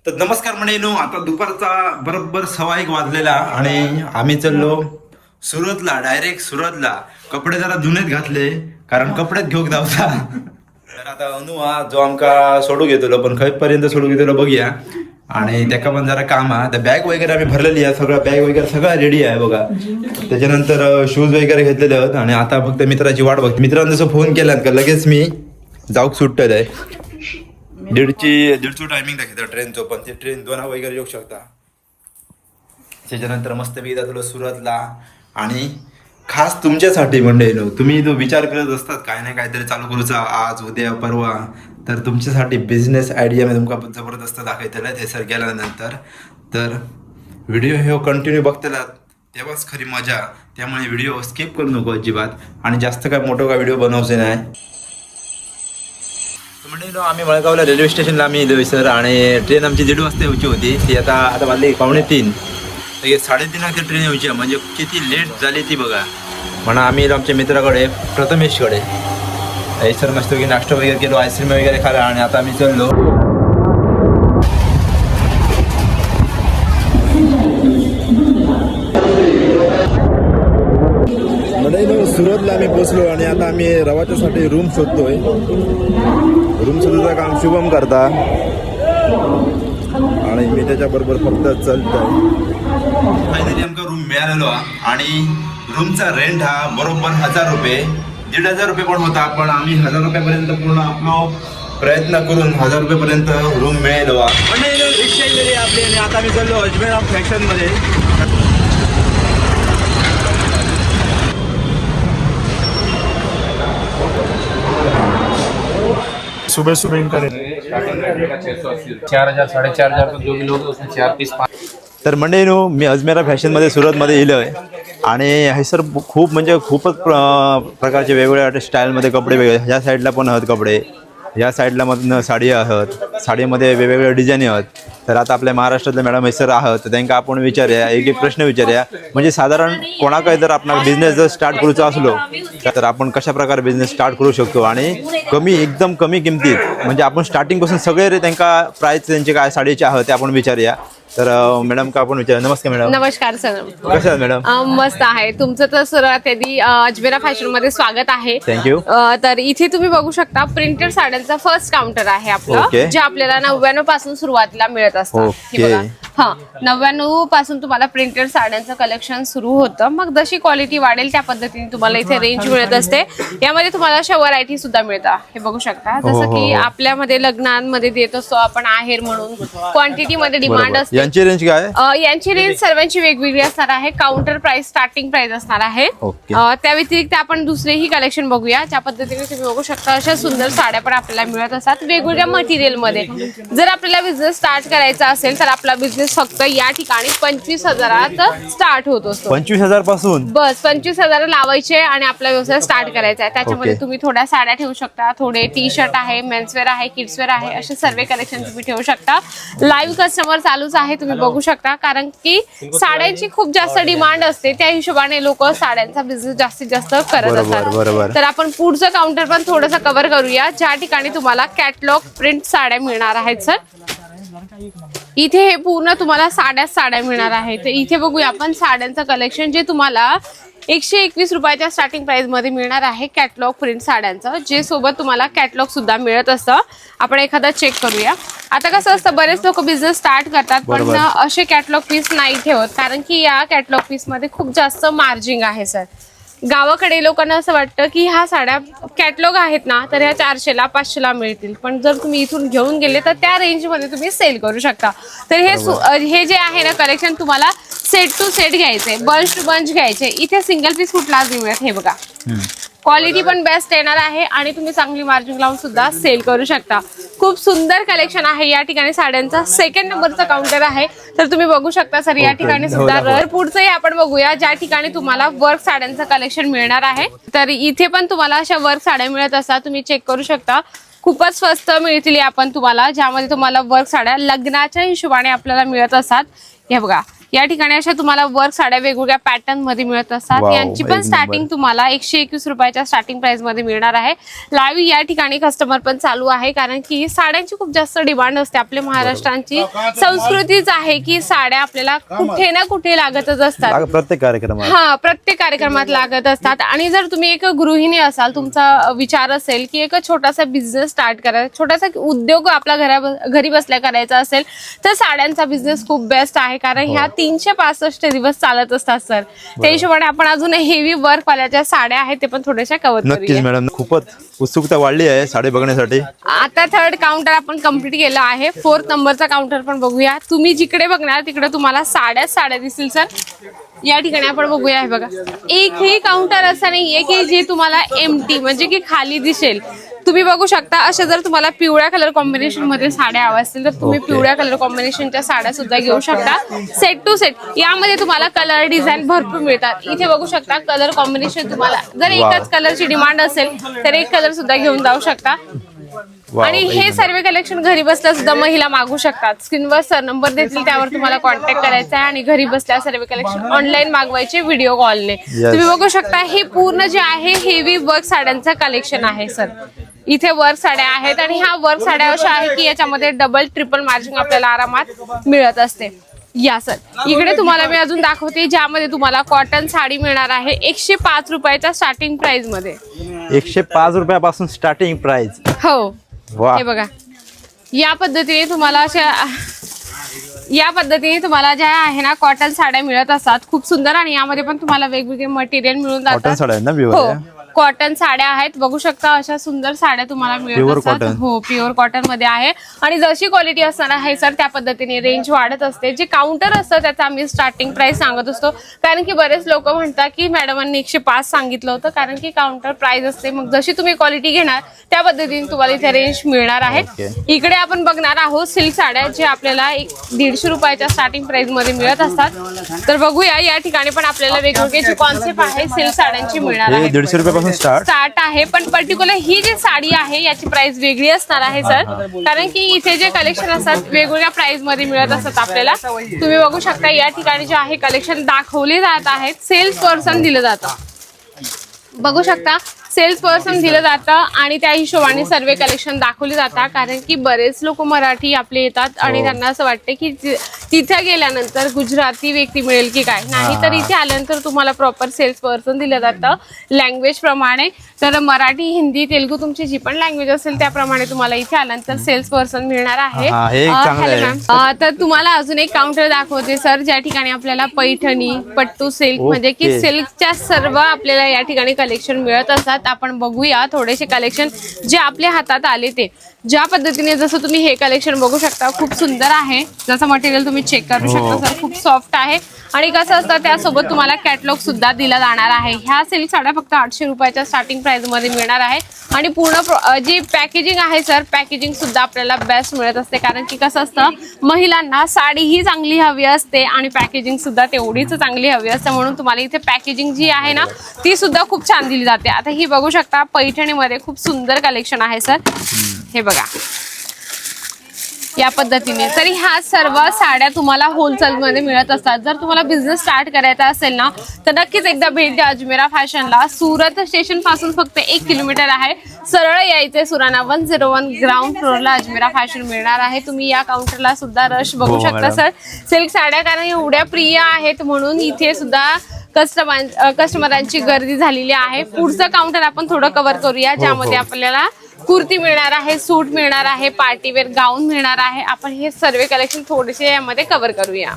तर नमस्कार मंडळीनो, आता दुपारचा बरोबर 1:15 वाजलेला आणि आम्ही चाललो सुरतला, डायरेक्ट सुरतला. कपडे जरा जुनेच घातले कारण कपडेच घेऊक जावचा. तर आता अनु हा जो आमका सोडू घेतलो, पण खंयपर्यंत सोडू घेतलो बघूया. आणि त्याका पण जरा काम आहे. तर बॅग वगैरे आम्ही भरलेली आहे, सगळं बॅग वगैरे सगळं रेडी आहे बघा. त्याच्यानंतर शूज वगैरे घेतलेले आहेत आणि आता फक्त मित्राची वाट बघते. मित्रांनी जसं फोन केला का लगेच मी जाऊक सुटलेलं आहे. दीडचो टायमिंग दाखवतो ट्रेनचो, पण ते ट्रेन 2 वगैरे येऊ शकता. त्याच्यानंतर मस्तपैकी जातलो सुरतला. आणि खास तुमच्यासाठी मंडळीनो, तुम्ही जो विचार करत असतात काय नाही काहीतरी चालू करूचा आज उद्या परवा, तर तुमच्यासाठी बिझनेस आयडिया मी तुमका जबरदस्त दाखवतेला आहे. थंयसर गेल्यानंतर तर व्हिडिओ हे कंटिन्यू बघतेला तेव्हाच खरी मजा. त्यामुळे व्हिडिओ स्किप करू नको अजिबात. आणि जास्त काय मोठं काय व्हिडिओ बनवायचे नाही. म्हणजे आम्ही मळगावला रेल्वे स्टेशनला आम्ही येलो सर. आणि ट्रेन आमची 1:30 वाजता येऊची होती. ती आता वाजली 2:45. तर 3:30 वाजता ट्रेन येऊची, म्हणजे किती लेट झाली ती बघा. म्हणा आम्ही आमच्या मित्राकडे प्रथमेशकडे सर मस्त की नाश्ता वगैरे केलो, आईस्क्रीम वगैरे खाला. आणि आता आम्ही चाललो सुरतला आम्ही पोचलो. आणि आता आम्ही रवाच्यासाठी रूम शोधतोय. रूम शोधायचं काम शुभम करता आणि मी त्याच्याबरोबर फक्त चालतोय. फायनली आमका रूम मिळालेलो. आणि रूमचा रेंट हा बरोबर 1000 रुपये, 1500 रुपये पण होता. पण आम्ही 1000 रुपयापर्यंत पूर्ण आपला प्रयत्न करून 1000 रुपयेपर्यंत रूम मिळालो. रिक्षा गेली आपली. आणि आता मी चाललो अजमेर फॅशनमध्ये. सुबह सुबह इंटर 4000 4500 तो जो भी लोग उसमें 4 तर मंडळीनो, मी अजमेरा फॅशनमध्ये सुरतमध्ये येलो आहे. आणि हे सर खूप म्हणजे खूपच प्रकारचे वेगवेगळ्या स्टाईलमध्ये कपडे वेगळे. ह्या साईडला पण आहेत कपडे, ह्या साईडला मधनं साडी आहेत, साडीमध्ये वेगवेगळ्या डिझाईन आहेत. तर आता आपल्या महाराष्ट्रातले मॅडम सर आहात, तर त्यांना आपण विचारूया, एक प्रश्न विचारूया. म्हणजे साधारण कोणाकडे जर आपला बिझनेस जर स्टार्ट करूचा असलो तर आपण कशा प्रकारे बिझनेस स्टार्ट करू शकतो. आणि एकदम कमी किमतीत, म्हणजे आपण स्टार्टिंगपासून सगळे त्यांना प्राईस त्यांचे काय साडीचे आहात ते आपण विचारूया. तर मॅडम का आपण विचारूया. नमस्कार मॅडम. नमस्कार सर. कसं आहे मॅडम? मस्त आहे. तुमचं तर सर्वात आधी अजमेरा फॅशन मध्ये स्वागत आहे. थँक्यू. तर इथे तुम्ही बघू शकता प्रिंटेड साड्यांचा फर्स्ट काउंटर आहे आपलं, जे आपल्याला 99 पासून सुरुवातीला मिळत असतं. हे बघा, हा 99 पासून तुम्हाला प्रिंटेड साड्यांचं कलेक्शन सुरू होतं. मग जशी क्वालिटी वाढेल त्या पद्धतीने तुम्हाला इथे रेंज मिळत असते. यामध्ये तुम्हाला अशा व्हरायटी सुद्धा मिळतात. हे बघू शकता, जसं की आपल्यामध्ये लग्नांमध्ये देत असतो आपण आहेर म्हणून, क्वांटिटी मध्ये डिमांड असते. यांची रेंज काय? यांची रेंज सर्वांची वेगवेगळी असणार आहे. काउंटर प्राइस स्टार्टिंग प्राइस असणार आहे. त्या व्यतिरिक्त आपण दुसरेही कलेक्शन बघूया. ज्या पद्धतीने तुम्ही बघू शकता अशा सुंदर साड्या पण आपल्याला मिळत असतात वेगवेगळ्या मटेरियल मध्ये. जर आपल्याला बिझनेस स्टार्ट करायचा असेल तर आपला बिझनेस फक्त या ठिकाणी 25,000 स्टार्ट होत असतो. 25,000 पासून बस 25,000 लावायचे आणि आपला व्यवसाय स्टार्ट करायचा आहे. त्याच्यामध्ये तुम्ही थोड्या साड्या ठेवू शकता, थोडे टी शर्ट आहे, मेन्सवेअर आहे, किड्सवेअर आहे, असे सर्व कलेक्शन तुम्ही ठेवू शकता. लाईव्ह कस्टमर चालूच आहे, तुम्ही बघू शकता. कारण की साड्यांची खूप जास्त डिमांड असते, त्या हिशोबाने लोक साड्यांचा बिझनेस जास्तीत जास्त करत असतात. तर आपण पुढचं काउंटर पण थोडंसं कव्हर करूया, ज्या ठिकाणी तुम्हाला कॅटलॉग प्रिंट साड्या मिळणार आहेत. सर इथे हे पूर्ण तुम्हाला साड्या मिळणार आहेत. तर इथे बघूया आपण साड्यांचं कलेक्शन, जे तुम्हाला 121 रुपयाच्या स्टार्टिंग प्राइस मध्ये मिळणार आहे. कॅटलॉग प्रिंट साड्यांचं, जे सोबत तुम्हाला कॅटलॉग सुद्धा मिळत असतं. आपण एखादा चेक करूया. आता कसं असतं, बरेच लोक बिझनेस स्टार्ट करतात पण असे कॅटलॉग पीस नाही ठेवत, कारण की या कॅटलॉग पीस मध्ये खूप जास्त मार्जिन आहे. सर गावाकडे लोकांना असं वाटतं की ह्या साड्या कॅटलॉग आहेत ना, तर ह्या 400ला 500ला मिळतील. पण जर तुम्ही इथून घेऊन गेले तर त्या रेंज मध्ये तुम्ही सेल करू शकता. तर हे जे आहे ना कलेक्शन, तुम्हाला सेट टू सेट घ्यायचे, बंच टू बंच घ्यायचे. इथे सिंगल पीस कुठलाच नाही मिळत. हे बघा, क्वालिटी पण बेस्ट येणार आहे आणि तुम्ही चांगली मार्जिन लावून सुद्धा सेल करू शकता. खूप सुंदर कलेक्शन आहे. या ठिकाणी साड्यांचा 2nd नंबरचा काउंटर आहे. तर तुम्ही बघू शकता सर या ठिकाणी सुद्धा. पुढचंही आपण बघूया, ज्या ठिकाणी तुम्हाला वर्क साड्यांचं कलेक्शन मिळणार आहे. तर इथे पण तुम्हाला अशा वर्क साड्या मिळत असतात, तुम्ही चेक करू शकता. खूपच स्वस्त मिळतील आपण तुम्हाला, ज्यामध्ये तुम्हाला वर्क साड्या लग्नाच्या हिशोबाने आपल्याला मिळत असतात. हे बघा, या ठिकाणी अशा तुम्हाला वर्क साड्या वेगवेगळ्या पॅटर्न मध्ये मिळत असतात. Wow, यांची एक पण नंबर. स्टार्टिंग तुम्हाला 121 रुपयाच्या स्टार्टिंग प्राइस मध्ये मिळणार आहे. लाईव्ह या ठिकाणी कस्टमर पण चालू आहे, कारण की साड्यांची खूप जास्त डिमांड असते. आपल्या महाराष्ट्रांची संस्कृतीच आहे की साड्या आपल्याला कुठे ना कुठे लागतच असतात. प्रत्येक कार्यक्रमात हा, प्रत्येक कार्यक्रमात लागत असतात. आणि जर तुम्ही एक गृहिणी असाल, तुमचा विचार असेल की एक छोटासा बिझनेस स्टार्ट करायचा, छोटासा उद्योग आपल्या घरी बसल्या करायचा असेल, तर साड्यांचा बिझनेस खूप बेस्ट आहे. कारण ह्या 365 दिवस चालत असतात सर. त्या हिशोबाने आपण अजून हेवी वर्क वाल्याच्या साड्या आहेत ते पण थोड्याशा कव्हर नक्कीच करूया. मॅडम, खूपच उत्सुकता वाढली आहे साडी बघण्यासाठी. आता 3rd काउंटर आपण कम्प्लीट केलं आहे. 4th नंबरचा काउंटर पण बघूया. तुम्ही जिकडे बघणार तिकडे तुम्हाला साड्या दिसतील सर. या ठिकाणी आपण बघूया, हे बघा, एकही काउंटर असं नाहीये की जे तुम्हाला एम्प्टी म्हणजे की खाली दिसेल. तुम्ही बघू शकता, अशा जर तुम्हाला पिवळ्या कलर कॉम्बिनेशन मध्ये साड्या हव्या असतील तर तुम्ही पिवळ्या कलर कॉम्बिनेशनच्या साड्या सुद्धा घेऊ शकता. सेट टू सेट यामध्ये तुम्हाला कलर डिझाईन भरपूर मिळतात. इथे बघू शकता कलर कॉम्बिनेशन, तुम्हाला जर एकच कलरची डिमांड असेल तर एक कलर सुद्धा घेऊन जाऊ शकता. आणि हे सर्व कलेक्शन घरी बसल्या सुद्धा महिला मागू शकतात. स्क्रीनवर सर नंबर देतील, त्यावर तुम्हाला कॉन्टॅक्ट करायचा आहे आणि घरी बसल्या सर्व कलेक्शन ऑनलाईन मागवायचे व्हिडिओ कॉलने. तुम्ही बघू शकता हे पूर्ण जे आहे हेवी वर्क साड्यांचं कलेक्शन आहे सर. इथे वर्क साड्या आहेत आणि ह्या वर्क साड्या अशा आहेत की याच्यामध्ये डबल ट्रिपल मार्जिन आपल्याला आरामात मिळत असते. या सर इकडे तुम्हाला मी अजून दाखवते, ज्यामध्ये तुम्हाला कॉटन साडी मिळणार आहे 105 रुपयाच्या स्टार्टिंग प्राइस मध्ये. 105 रुपयापासून स्टार्टिंग प्राइस. हो, वा, हे बघा, या पद्धतीने तुम्हाला ज्या आहे ना कॉटन साड्या मिळत असतात, खूप सुंदर. आणि यामध्ये पण तुम्हाला वेगवेगळे मटेरियल मिळून कॉटन जातात. साड्या आहे ना हो, प्युअर? कॉटन साड्या आहेत, बघू शकता अशा सुंदर साड्या तुम्हाला मिळत Pure असतात. cotton. हो, प्युअर कॉटन मध्ये आहे. आणि जशी क्वालिटी असणार आहे सर त्या पद्धतीने रेंज वाढत असते. जे काउंटर असतं त्याचा आम्ही स्टार्टिंग प्राइस सांगत असतो, कारण की बरेच लोक म्हणतात की मॅडमांनी 105 सांगितलं होतं, कारण की काउंटर प्राइस असते. मग जशी तुम्ही क्वालिटी घेणार त्या पद्धतीने तुम्हाला इथे रेंज मिळणार आहे. इकडे आपण बघणार आहोत सिल्क साड्या, जे आपल्याला 150 रुपयाच्या स्टार्टिंग प्राइस मध्ये मिळत असतात. तर बघूया, या ठिकाणी पण आपल्याला वेगवेगळे जे कॉन्सेप्ट आहे सिल्क साड्यांची मिळणार आहे. 150 रुपयापासून स्टार्ट आहे. पण पर्टिक्युलर ही जी साडी आहे याची प्राइस वेगळी असणार आहे सर, कारण की इथे जे कलेक्शन असतात वेगवेगळ्या प्राइस मध्ये मिळत असतात आपल्याला. तुम्ही बघू शकता या ठिकाणी जे आहे कलेक्शन दाखवले जात आहेत. सेल्स पर्सन दिलं जातं, बघू शकता सेल्स पर्सन दिलं जातं आणि त्या हिशोबाने सर्व कलेक्शन दाखवले जातात. कारण की बरेच लोक मराठी आपले येतात आणि त्यांना असं वाटतं की तिथे गेल्यानंतर गुजराती व्यक्ती मिळेल की काय, नाही तर इथे आल्यानंतर तुम्हाला प्रॉपर सेल्स पर्सन दिलं जातं लँग्वेज प्रमाणे. तर मराठी, हिंदी, तेलुगू तुमची जी पण लँग्वेज असेल त्याप्रमाणे तुम्हाला इथे आल्यानंतर सेल्स पर्सन मिळणार आहे. हॅलो मॅम, तर तुम्हाला अजून एक काउंटर दाखवते सर, ज्या ठिकाणी आपल्याला पैठणी, पट्टू सिल्क म्हणजे की सिल्कच्या सर्व आपल्याला या ठिकाणी कलेक्शन मिळत असतात. आपण बघूया थोडेसे कलेक्शन जे आपल्या हातात आले ते. ज्या पद्धतीने जसं तुम्ही हे कलेक्शन बघू शकता खूप सुंदर आहे. जसं मटेरियल तुम्ही चेक करू शकता सर, खूप सॉफ्ट आहे. आणि कसं असतं त्यासोबत तुम्हाला कॅटलॉग सुद्धा दिला जाणार आहे. ह्या सिल्क साड्या फक्त 800 रुपयाच्या स्टार्टिंग प्राइस मध्ये मिळणार आहे. आणि पूर्ण जी पॅकेजिंग आहे सर, पॅकेजिंग सुद्धा आपल्याला बेस्ट मिळत असते. कारण की कसं असतं महिलांना साडी ही चांगली हवी असते आणि पॅकेजिंग सुद्धा तेवढीच चांगली हवी असते. म्हणून तुम्हाला इथे पॅकेजिंग जी आहे ना ती सुद्धा खूप छान दिली जाते. आता ही बघू शकता पैठणीमध्ये खूप सुंदर कलेक्शन आहे सर, हे बघा या पद्धतीने. तरी ह्या सर्व साड्या तुम्हाला होलसेल मध्ये मिळत असतात. जर तुम्हाला बिझनेस स्टार्ट करायचा असेल ना तर नक्कीच एकदा भेट द्या अजमेरा फॅशनला. सुरत स्टेशन पासून फक्त 1 किलोमीटर आहे. सरळ यायचे, सुराणा 101 ग्राउंड फ्लोअरला अजमेरा फॅशन मिळणार आहे. तुम्ही या काउंटरला सुद्धा रश बघू शकता सर. सिल्क साड्या कारण एवढ्या प्रिय आहेत म्हणून इथे सुद्धा कस्टमरांची गर्दी झालेली आहे. पुढचं काउंटर आपण थोडं कव्हर करूया, ज्यामध्ये आपल्याला कुर्ती मिळणार आहे, सूट मिळणार आहे, पार्टीवेअर गाऊन मिळणार आहे. आपण हे सर्व कलेक्शन थोडेसे यामध्ये कव्हर करूया.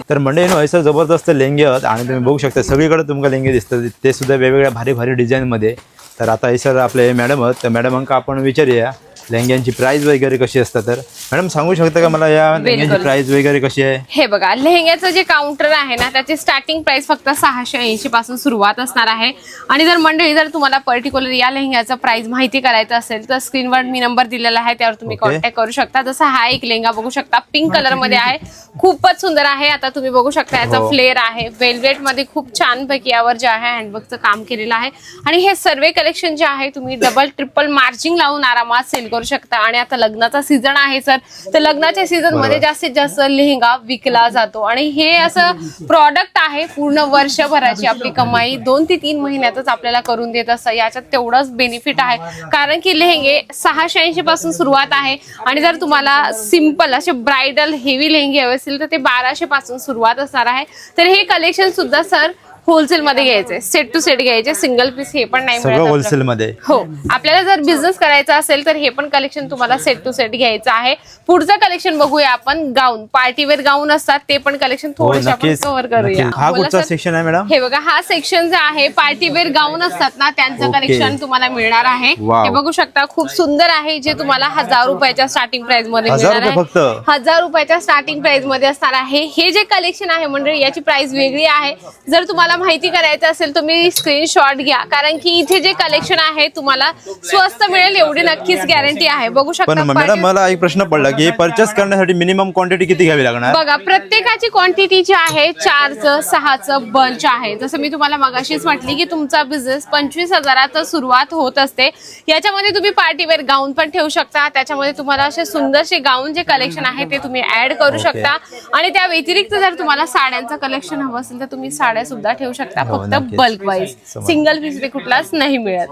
तर मंडळी हैसर जबरदस्त लेंगे आहेत आणि तुम्ही बघू शकता सगळीकडे तुमका लेंगे दिसतात, ते सुद्धा वेगवेगळ्या भारी भारी डिझाईनमध्ये. तर आता हैसर आपले मॅडम आहेत, तर मॅडमांका आपण विचारूया लेंग्यांची प्राइस वगैरे कशी असतात. तर मॅडम सांगू शकता का मला या लेंग्यांची प्राइस वगैरे कशी आहे? हे बघा, लेहंग्याचं जे काउंटर आहे ना त्याची स्टार्टिंग प्राइस फक्त 680 पासून सुरुवात असणार आहे. आणि जर मंडळी जर तुम्हाला पर्टिक्युलर या लेहंग्याचा प्राइस माहिती करायचं असेल तर स्क्रीनवर मी नंबर दिलेला आहे, त्यावर तुम्ही कॉन्टॅक्ट करू शकता. जसं हा एक लेहंगा बघू शकता पिंक कलर मध्ये आहे, खूपच सुंदर आहे. आता तुम्ही बघू शकता याचा फ्लेअर आहे, वेलवेट मध्ये खूप छान पैकी यावर जे आहे हँडवर्कचं काम केलेलं आहे. आणि हे सर्व कलेक्शन जे आहे तुम्ही डबल ट्रिपल मार्जिन लावून आरामात सेल करू शकता. आणि आता लग्नाचा सीझन आहे सर, तर लग्नाच्या सीझन मध्ये जास्तीत जास्त लेहंगा विकला जातो आणि हे असं प्रॉडक्ट आहे पूर्ण वर्षभराची आपली कमाई 2 ते 3 महिन्यातच आपल्याला करून देत असतं. याच्यात तेवढंच बेनिफिट आहे, कारण की लेहंगे 680 पासून सुरुवात आहे आणि जर तुम्हाला सिंपल असे ब्रायडल हेवी लेहंगे हवे असतील तर ते 1200 पासून सुरुवात असणार आहे. तर हे कलेक्शन सुद्धा सर होलसेल मध्ये घ्यायचे, सेट टू सेट घ्यायचे, सिंगल पीस हे पण नाही मिळत होलसेल मध्ये. हो, आपल्याला जर बिझनेस करायचा असेल तर हे पण कलेक्शन तुम्हाला सेट टू सेट घ्यायचं आहे. पुढचं कलेक्शन बघूया आपण, गाऊन, पार्टीवेअर गाऊन असतात ते पण कलेक्शन थोडंसं आपण कव्हर करूया. हा कुठचा सेक्शन आहे मॅडम? हे बघा, हा सेक्शन जे आहे पार्टीवेअर गाऊन असतात ना त्यांचं कलेक्शन तुम्हाला मिळणार आहे. हे बघू शकता, खूप सुंदर आहे, जे तुम्हाला 1000 रुपयाच्या स्टार्टिंग प्राइस मध्ये मिळणार आहे. फक्त 1000 रुपयाच्या स्टार्टिंग प्राइस मध्ये असणार आहे. हे जे कलेक्शन आहे म्हणजे याची प्राइस वेगळी आहे. जर तुम्हाला माहिती करायचं असेल तुम्ही स्क्रीनशॉट घ्या, कारण की इथे जे कलेक्शन आहे तुम्हाला स्वस्त मिळेल एवढी नक्कीच गॅरंटी आहे. बघू शकता. पण मॅडम मला एक प्रश्न पडला की परचेस करण्यासाठी मिनिमम क्वांटिटी किती घ्यावी लागणार? बघा, प्रत्येकाची क्वांटिटी जी आहे 4चं 6चं बंच आहे. जसं मी तुम्हाला मगाशीच म्हटली की तुमचा बिझनेस 25,000 सुरुवात होत असते. याच्यामध्ये तुम्ही पार्टीवेअर गाऊन पण ठेवू शकता, त्याच्यामध्ये तुम्हाला असे सुंदरसे गाऊन जे कलेक्शन आहे ते तुम्ही ऍड करू शकता. आणि त्या व्यतिरिक्त जर तुम्हाला साड्यांचं कलेक्शन हवं असेल तर तुम्ही साड्या सुद्धा ठेवू शकता, फक्त बल्क वाईज. सिंगल पीस ते कुठलाच नाही मिळत.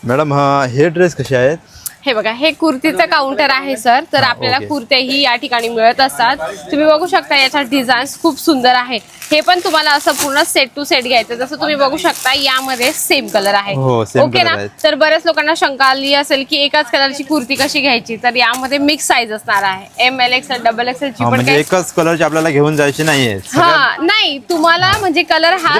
मॅडम हे ड्रेस कसे आहेत? हे बघा, हे कुर्तीचं काउंटर आहे सर. तर आपल्याला कुर्त्याही या ठिकाणी मिळत असतात. तुम्ही बघू शकता याचा डिझाईन खूप सुंदर आहे. हे पण तुम्हाला असं पूर्ण सेट टू सेट घ्यायचं. जसं तुम्ही बघू शकता यामध्ये सेम कलर आहे. ओके ना. तर बऱ्याच लोकांना शंका आली असेल की एकाच कलरची कुर्ती कशी घ्यायची, तर यामध्ये मिक्स साईज असणार आहे. ML XL XXL ची पण म्हणजे एकच कलरची आपल्याला घेऊन जायची नाहीये. हा, नाही, तुम्हाला म्हणजे कलर हा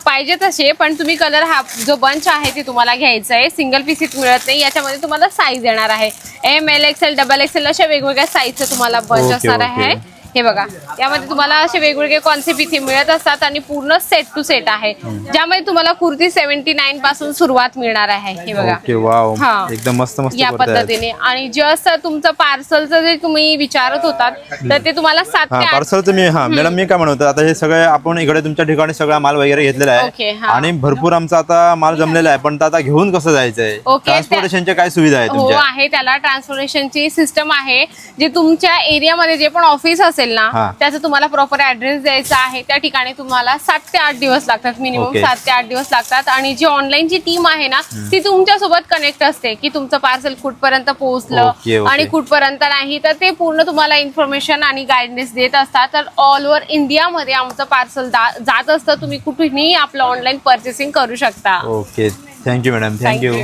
पाहिजे तसे, पण तुम्ही कलर हा जो बंच आहे ते तुम्हाला घ्यायचा आहे. सिंगल पीस मिळत नाही. याच्यामध्ये तुम्हाला साईज येणार आहे ML XL XXL अशा वेगवेगळ्या साईजचे तुम्हाला बंच असणार आहे. हे बघा, यामध्ये तुम्हाला असे वेगवेगळे कॉन्सेप्ट इथे मिळत असतात आणि पूर्ण सेट टू सेट आहे, ज्यामध्ये तुम्हाला कुर्ती 79 पासून सुरुवात मिळणार आहे. हे बघा, एकदम मस्त मस्त या पद्धतीने. आणि जस्ट तुमचं पार्सलचं जे तुम्ही विचारत होतात तर ते तुम्हाला 7 ते 8 पार्सलचं मॅडम मी काय म्हणतो, आता हे सगळे आपण इकडे तुमच्या ठिकाणी सगळा माल वगैरे घेतलेला आहे आणि भरपूर आमचा आता माल जमलेला आहे, पण आता घेऊन कसं जायचंय? ट्रान्सपोर्टेशनच्या काय सुविधा आहे तुमच्या? हो, आहे, त्याला ट्रान्सपोर्टेशनची सिस्टम आहे. जे तुमच्या एरियामध्ये जे पण ऑफिस असेल ना त्याचा तुम्हाला प्रॉपर ऍड्रेस द्यायचा आहे. त्या ठिकाणी तुम्हाला 7 ते 8 दिवस लागतात, मिनिमम 7 ते 8 दिवस लागतात. आणि जी ऑनलाईनची टीम आहे ना ती तुमच्या सोबत कनेक्ट असते की तुमचं पार्सल कुठपर्यंत पोहोचलं आणि कुठपर्यंत नाही, तर ते पूर्ण तुम्हाला इन्फॉर्मेशन आणि गायडन्स देत असतात. तर ऑल ओव्हर इंडियामध्ये आमचं पार्सल जात असतं. तुम्ही कुठेही आपलं ऑनलाईन परचेसिंग करू शकता. Okay, thank you madam. Thank you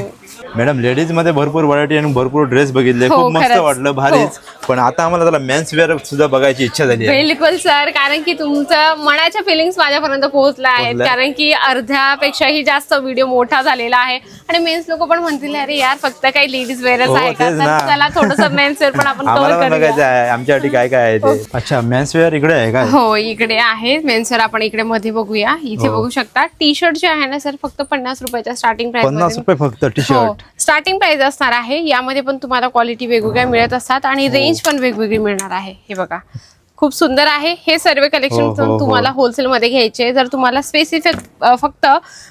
madam. Ladies मध्ये भरपूर व्हरायटी आणि भरपूर ड्रेस बघितले, खूप मस्त वाटलं, भारीच. पण आता आम्हाला त्याला मेन्स वेअर सुद्धा बघायची इच्छा झाली आहे. बिलकुल सर, कारण की तुमचं मनाच्या फिलिंग्स माझ्यापर्यंत पोहोचल्या आहेत. कारण की अर्ध्यापेक्षाही जास्त व्हिडिओ मोठा झालेला आहे आणि मेन्स लोक पण म्हणतील अरे यार फक्त काही लेडीज वेअरच आहे का, तर त्याला थोडंसं मेन्स वेअर पण आपण कव्हर करूया. आमच्यासाठी काय काय आहे ते? अच्छा, मेन्स वेअर इकडे आहे का? हो, इकडे आहे मेन्स वेअर. आपण इकडे मध्ये बघूया. इथे बघू शकता टी शर्ट जे आहे ना सर, फक्त 50 रुपयाच्या स्टार्टिंग प्राइस. 50 रुपये फक्त टी शर्ट स्टार्टिंग प्राइस असणार आहे. यामध्ये पण तुम्हाला क्वालिटी वेगवेगळ्या मिळत असतात आणि रेंज पण वेगवेगळी मिळणार आहे. हे बघा, खूप सुंदर आहे. हे सर्व कलेक्शन तुम्हाला होलसेल मध्ये घ्यायचे. जर तुम्हाला स्पेसिफिक फक्त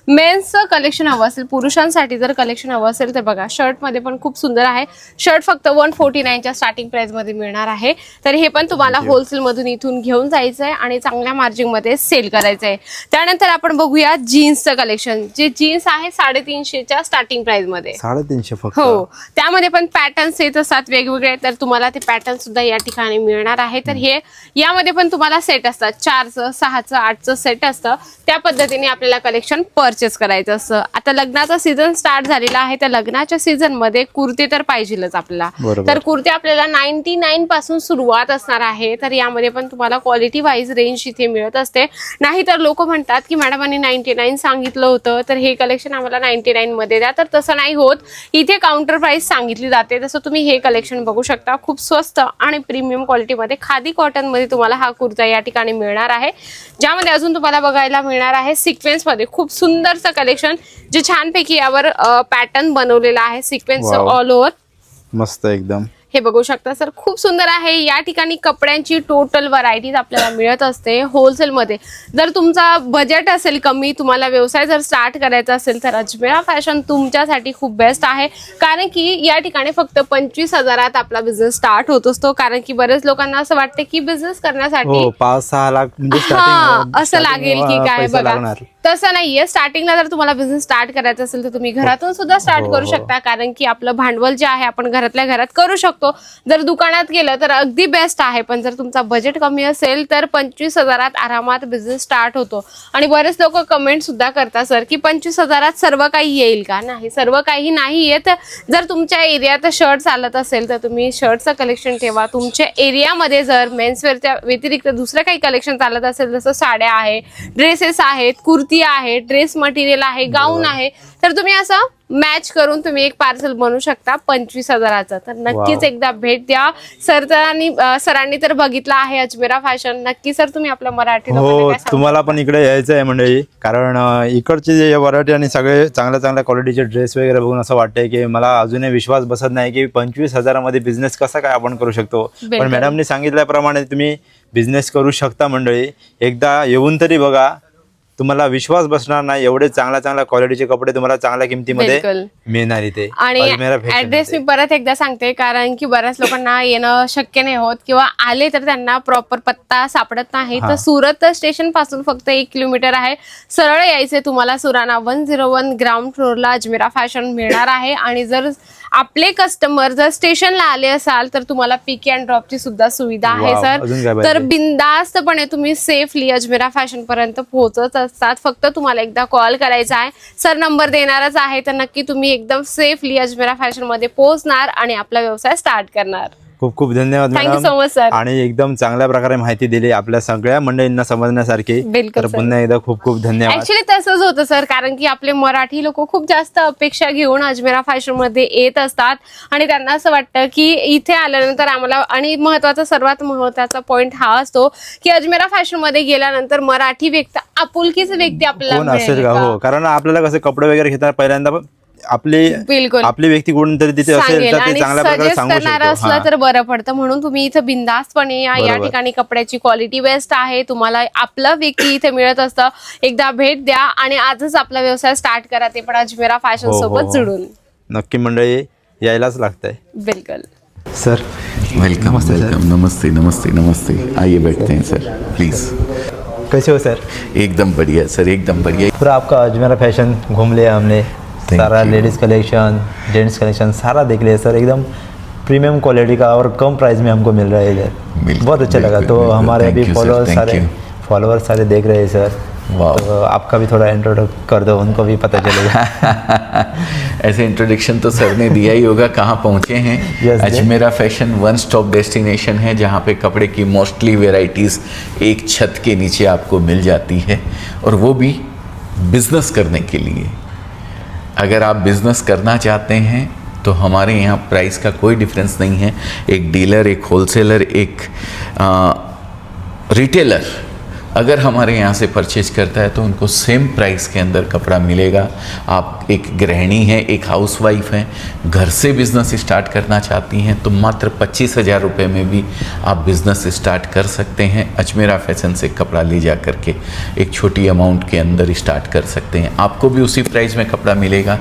मेन्सचं कलेक्शन हवं असेल, पुरुषांसाठी जर कलेक्शन हवं असेल तर बघा, शर्ट मध्ये पण खूप सुंदर आहे. शर्ट फक्त 149च्या स्टार्टिंग प्राइस मध्ये मिळणार आहे. तर हे पण तुम्हाला होलसेल मधून इथून घेऊन जायचं आहे आणि चांगल्या मार्जिन मध्ये सेल करायचं आहे. त्यानंतर आपण बघूया जीन्सचं कलेक्शन. जे जीन्स आहे 350च्या स्टार्टिंग प्राइस मध्ये. 350 फक्त. हो, त्यामध्ये पण पॅटर्न्स येत असतात वेगवेगळे, तर तुम्हाला ते पॅटर्न सुद्धा या ठिकाणी मिळणार आहे. तर हे यामध्ये पण तुम्हाला सेट असतात, 4चं 6चं 8चं सेट असतं. त्या पद्धतीने आपल्याला कलेक्शन परचेस करायचं असतं. आता लग्नाचा सीझन स्टार्ट झालेला आहे, तर लग्नाच्या सीझन मध्ये कुर्ती तर पाहिजेलच आपल्याला. तर कुर्ती आपल्याला 99 पासून सुरुवात असणार आहे. तर यामध्ये पण तुम्हाला क्वालिटी वाईज रेंज इथे मिळत असते. नाहीतर लोक म्हणतात की मॅडमांनी 99 सांगितलं होतं तर हे कलेक्शन आम्हाला 99 मध्ये द्या, तर तसं नाही होत. इथे काउंटर प्राइस सांगितली जाते. तसं तुम्ही हे कलेक्शन बघू शकता, खूप स्वस्त आणि प्रीमियम क्वालिटीमध्ये खादी कॉटन मध्ये तुम्हाला हा कुर्ता या ठिकाणी मिळणार आहे. ज्यामध्ये अजून तुम्हाला बघायला मिळणार आहे सिक्वेन्स मध्ये खूप सुंदरचं कलेक्शन, जे छानपैकी यावर पॅटर्न बनवलेला आहे सिक्वेन्स ऑल ओव्हर. मस्त एकदम. हे बघू शकता सर, खूप सुंदर आहे. या ठिकाणी कपड्यांची टोटल व्हरायटीज आपल्याला मिळत असते होलसेलमध्ये. जर तुमचा बजेट असेल कमी, तुम्हाला व्यवसाय जर स्टार्ट करायचा असेल तर अजमेरा फॅशन तुमच्यासाठी खूप बेस्ट आहे. कारण की या ठिकाणी फक्त 25,000 आपला बिझनेस स्टार्ट होत असतो. कारण की बरेच लोकांना असं वाटतं की बिझनेस करण्यासाठी 5-6 लाख म्हणजे असं लागेल की काय बघा, तसं नाहीये. स्टार्टिंगला जर तुम्हाला बिझनेस स्टार्ट करायचा असेल तर तुम्ही घरातून सुद्धा स्टार्ट करू शकता. कारण की आपलं भांडवल जे आहे आपण घरातल्या घरात करू शकतो. जर दुकानात गेलं तर अगदी बेस्ट आहे. पण जर तुमचा बजेट कमी असेल तर 25,000 आरामात बिझनेस स्टार्ट होतो. आणि बरेच लोक कमेंट सुद्धा करतात सर की 25,000 सर्व काही येईल का? नाही, सर्व काही नाही येत. जर तुमच्या एरियात शर्ट चालत असेल तर तुम्ही शर्टचं कलेक्शन ठेवा. तुमच्या एरियामध्ये जर मेन्सवेअरच्या व्यतिरिक्त दुसरं काही कलेक्शन चालत असेल, जसं साड्या आहे, ड्रेसेस आहेत, कुर्ती आहे, ड्रेस मटेरियल आहे, गाऊन आहे, तर तुम्ही असं मॅच करून तुम्ही एक पार्सल बनवू शकता 25,000चं. तर नक्कीच एकदा भेट द्या. सरांनी तर बघितलं आहे अजमेरा फॅशन. नक्की सर तुम्ही आपल्या मराठी हो, तुम्हाला पण इकडे यायचं आहे मंडळी. कारण इकडचे जे व्हरायटी आणि सगळे चांगल्या क्वालिटीचे ड्रेस वगैरे बघून असं वाटतंय की मला अजूनही विश्वास बसत नाही की 25,000मध्ये बिझनेस कसा काय आपण करू शकतो. पण मॅडमने सांगितल्याप्रमाणे तुम्ही बिझनेस करू शकता मंडळी. एकदा येऊन तरी बघा, तुम्हाला विश्वास बसणार नाही. एवढे चांगल्या क्वालिटीचे कपडे तुम्हाला चांगल्या किमतीमध्ये मिळणार इथे. आणि ऍड्रेस मी परत एकदा सांगते, कारण की बऱ्याच लोकांना येणं शक्य नाही होत किंवा आले तर त्यांना प्रॉपर पत्ता सापडत नाही. तर सुरत स्टेशन पासून फक्त 1 किलोमीटर आहे. सरळ यायचे तुम्हाला. सुराणा 101 ग्राउंड फ्लोअरला अजमेरा फॅशन मिळणार आहे. आणि जर आपले कस्टमर जर स्टेशनला आले असाल तर तुम्हाला पिक अँड ड्रॉपची सुद्धा सुविधा आहे सर. तर बिनधास्तपणे तुम्ही सेफली अजमेरा फॅशन पर्यंत पोहोचत असतात. फक्त तुम्हाला एकदा कॉल करायचा आहे. सर नंबर देणारच आहे. तर नक्की तुम्ही एकदम सेफली अजमेरा फॅशन मध्ये पोहोचणार आणि आपला व्यवसाय स्टार्ट करणार. खूप खूप धन्यवाद थँक्यू सो मच सर. आणि एकदम चांगल्या प्रकारे माहिती दिली आपल्या सगळ्या मंडळींना समजण्यासारखी. तर पुन्हा एकदा खूप खूप धन्यवाद. ऍक्च्युली तसंच होतं सर, कारण की आपले मराठी लोक खूप जास्त अपेक्षा घेऊन अजमेरा फॅशन मध्ये येत असतात आणि त्यांना असं वाटतं की इथे आल्यानंतर आम्हाला, आणि सर्वात महत्वाचा पॉइंट हा असतो की अजमेरा फॅशन मध्ये गेल्यानंतर मराठी व्यक्ती, आपुलकीच व्यक्ती आपल्याला असेल का. हो, कारण आपल्याला कसं कपडे वगैरे घेताना पहिल्यांदा आपली व्यक्ती कोणतरी तिथे असेल तर ते चांगल्या प्रकारे सांगू शकतो. असलं तर बरं पडतं. म्हणून तुम्ही इथं बिंदास्तपणे या ठिकाणी कपड्याची क्वालिटी बेस्ट आहे. तुम्हाला आपलं व्यक्ती इथे मिळत असतं. एकदा भेट द्या आणि आजच आपला व्यवसाय स्टार्ट करा, ते पण अजमेरा फॅशन सोबत जुळून. नक्की मंडळी यायलाच लागतंय. बिलकुल सर. Welcome welcome. नमस्ते नमस्ते नमस्ते. आइए बैठते हैं सर, प्लीज़. कैसे हो सर? एकदम बढ़िया सर, एकदम बढ़िया. पूरा आपका अजमेरा फैशन घूम लिया हमने. सारा लेडीज़ कलेक्शन, जेंट्स कलेक्शन सारा देख लिया सर. एकदम प्रीमियम क्वालिटी का और कम प्राइस में हमको मिल रहा है इधर. बहुत अच्छा लगा. तो हमारे अभी फॉलोअर्स सारे देख रहे हैं सर. तो आपका भी थोड़ा इंट्रोडक्शन कर दो, उनको भी पता चलेगा. ऐसे इंट्रोडक्शन तो सर ने दिया ही होगा. कहाँ पहुँचे हैं? Ajmera fashion one stop destination है, जहाँ पे कपड़े की मोस्टली वेराइटीज़ एक छत के नीचे आपको मिल जाती है, और वो भी बिजनेस करने के लिए. अगर आप बिज़नेस करना चाहते हैं तो हमारे यहाँ प्राइस का कोई डिफरेंस नहीं है. एक डीलर, एक होलसेलर, एक रिटेलर अगर हमारे यहाँ से परचेज करता है तो उनको सेम प्राइस के अंदर कपड़ा मिलेगा. आप एक गृहिणी हैं, एक हाउसवाइफ हैं, घर से बिज़नेस स्टार्ट करना चाहती हैं तो मात्र 25,000 रुपये में भी आप बिज़नेस स्टार्ट कर सकते हैं. अजमेरा फैशन से कपड़ा ले जा करके एक छोटी अमाउंट के अंदर स्टार्ट कर सकते हैं. आपको भी उसी प्राइस में कपड़ा मिलेगा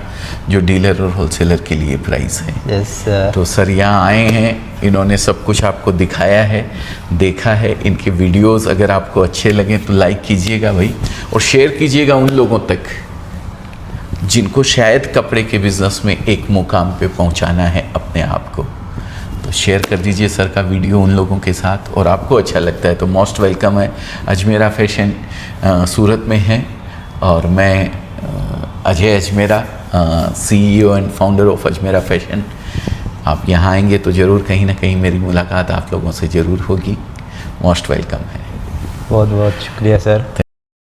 जो डीलर और होलसेलर के लिए प्राइस है. यस. तो सर यहाँ आए हैं, इन्होंने सब कुछ आपको दिखाया है, देखा है. इनके वीडियोस अगर आपको अच्छे लगें तो लाइक कीजिएगा भाई, और शेयर कीजिएगा उन लोगों तक जिनको शायद कपड़े के बिज़नेस में एक मुकाम पे पहुंचाना है अपने आप को. तो शेयर कर दीजिए सर का वीडियो उन लोगों के साथ, और आपको अच्छा लगता है तो मोस्ट वेलकम है. अजमेरा फैशन सूरत में है, और मैं Ajay Ajmera, CEO end founder of Ajmera fashion. आप यहाँ आएंगे तो ज़रूर कहीं ना कहीं मेरी मुलाकात आप लोगों से ज़रूर होगी. मोस्ट वेलकम है. बहुत बहुत शुक्रिया सर.